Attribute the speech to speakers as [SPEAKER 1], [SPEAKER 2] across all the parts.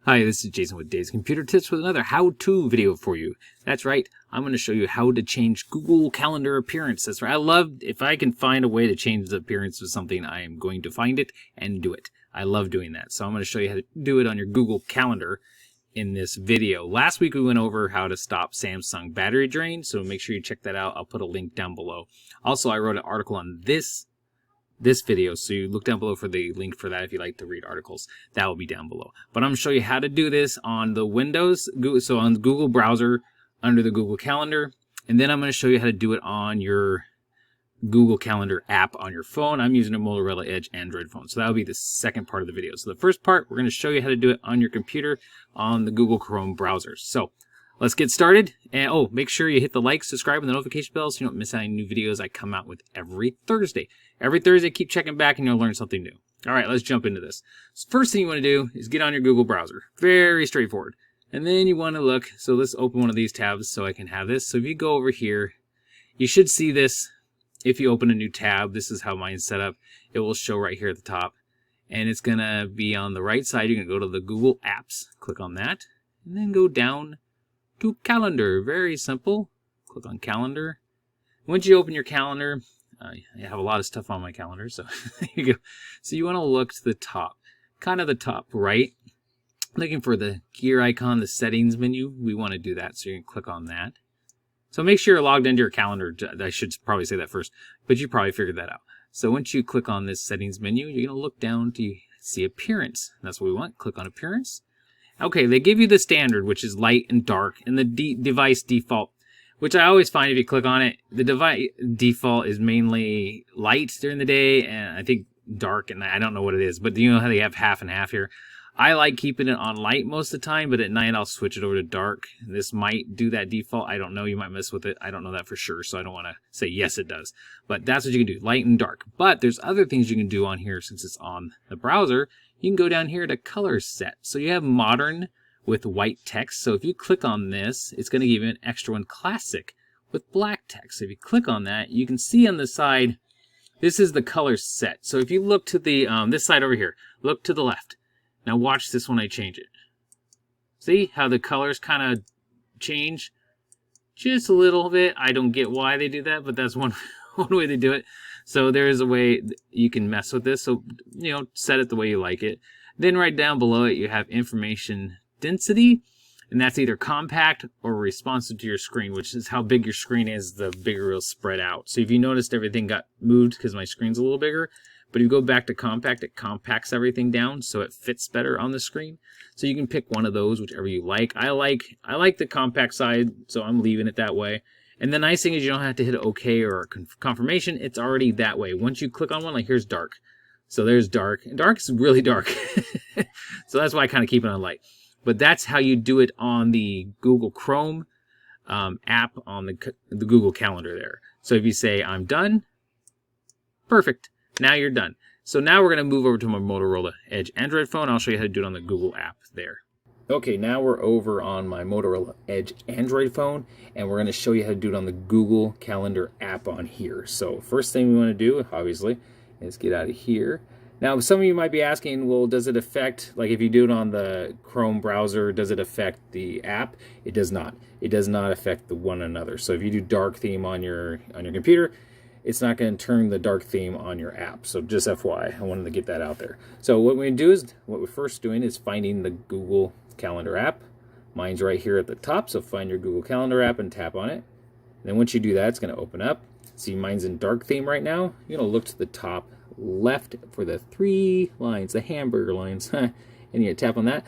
[SPEAKER 1] Hi, this is Jason with Dave's Computer Tips with another how-to video for you. That's right, I'm going to show you how to change Google Calendar appearance. That's right, if I can find a way to change the appearance of something, I am going to find it and do it. I love doing that. So I'm going to show you how to do it on your Google Calendar in this video. Last week we went over how to stop Samsung battery drain, so make sure you check that out. I'll put a link down below. Also, I wrote an article on this video, so you look down below for the link for that if you like to read articles. That will be down below. But I'm going to show you how to do this on the Windows, so on the Google browser under the Google Calendar, and then I'm going to show you how to do it on your Google Calendar app on your phone. I'm using a Motorola Edge Android phone, so that will be the second part of the video. So the first part, we're going to show you how to do it on your computer on the Google Chrome browser. So let's get started. And make sure you hit the like, subscribe, and the notification bell so you don't miss any new videos I come out with every Thursday. Every Thursday, keep checking back and you'll learn something new. All right, let's jump into this. So first thing you want to do is get on your Google browser. Very straightforward. And then you want to look. So let's open one of these tabs so I can have this. So if you go over here, you should see this. If you open a new tab, this is how mine's set up. It will show right here at the top. And it's going to be on the right side. You're going to go to the Google Apps. Click on that. And then go down to Calendar. Very simple. Click on Calendar. Once you open your calendar, I have a lot of stuff on my calendar, so there you go. So you want to look to the top, kind of the top right, looking for the gear icon, the settings menu. We want to do that, so you can click on that. So make sure you're logged into your calendar. I should probably say that first, but you probably figured that out. So once you click on this settings menu, you're going to look down to see appearance. That's what we want. Click on appearance. Okay, they give you the standard, which is light and dark, and the device default, which I always find if you click on it, the device default is mainly light during the day, and I think dark, and I don't know what it is, but you know how they have half and half here? I like keeping it on light most of the time, but at night I'll switch it over to dark. This might do that default. I don't know. You might mess with it. I don't know that for sure, so I don't want to say yes it does. But that's what you can do, light and dark. But there's other things you can do on here since it's on the browser. You can go down here to color set. So you have modern with white text. So if you click on this, it's going to give you an extra one, classic, with black text. So if you click on that, you can see on the side, this is the color set. So if you look to the this side over here, look to the left. Now watch this when I change it. See how the colors kind of change just a little bit. I don't get why they do that, but that's one way they do it. So there is a way you can mess with this. So, set it the way you like it. Then right down below it, you have information density, and that's either compact or responsive to your screen, which is how big your screen is, the bigger it'll spread out. So if you noticed, everything got moved because my screen's a little bigger, but if you go back to compact, it compacts everything down so it fits better on the screen. So you can pick one of those, whichever you like. I like the compact side, so I'm leaving it that way. And the nice thing is you don't have to hit OK or confirmation. It's already that way. Once you click on one, like here's dark. So there's dark. And dark is really dark. So that's why I kind of keep it on light. But that's how you do it on the Google Chrome app on the Google Calendar there. So if you say, I'm done, perfect. Now you're done. So now we're going to move over to my Motorola Edge Android phone. I'll show you how to do it on the Google app there. Okay, now we're over on my Motorola Edge Android phone, and we're going to show you how to do it on the Google Calendar app on here. So first thing we want to do, obviously, is get out of here. Now, some of you might be asking, well, does it affect, like if you do it on the Chrome browser, does it affect the app? It does not. It does not affect the one another. So if you do dark theme on your computer, it's not going to turn the dark theme on your app. So just FYI, I wanted to get that out there. So what we do is, what we're first doing is finding the Google Calendar app. Mine's right here at the top, so find your Google Calendar app and tap on it. And then once you do that, it's going to open up. See, mine's in dark theme right now. You're going to look to the top left for the 3 lines, the hamburger lines, and you tap on that,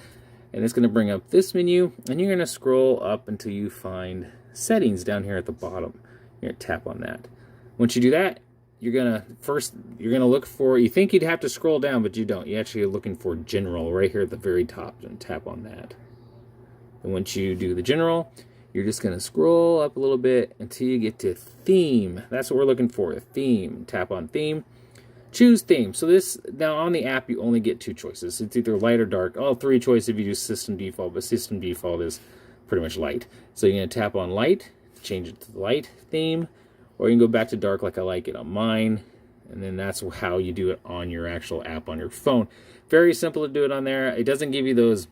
[SPEAKER 1] and it's going to bring up this menu, and you're going to scroll up until you find settings down here at the bottom. You're going to tap on that. Once you do that, you're going to look for, you think you'd have to scroll down, but you don't. You actually are looking for general right here at the very top, and tap on that. And once you do the general, you're just going to scroll up a little bit until you get to theme. That's what we're looking for, a theme. Tap on theme. Choose theme. So this, now on the app, you only get 2 choices. It's either light or dark. Oh, 3 choices if you do system default, but system default is pretty much light. So you're going to tap on light, change it to the light theme, or you can go back to dark like I like it on mine, and then that's how you do it on your actual app on your phone. Very simple to do it on there. It doesn't give you those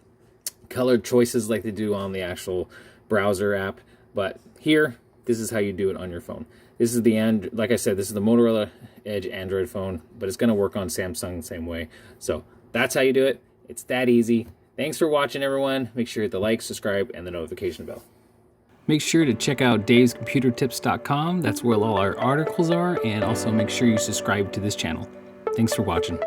[SPEAKER 1] colored choices like they do on the actual browser app. But here, this is how you do it on your phone. This is the like I said, this is the Motorola Edge Android phone, but it's going to work on Samsung the same way. So that's how you do it. It's that easy. Thanks for watching, everyone. Make sure you hit the like, subscribe, and the notification bell. Make sure to check out davescomputertips.com. That's where all our articles are, and also make sure you subscribe to this channel. Thanks for watching.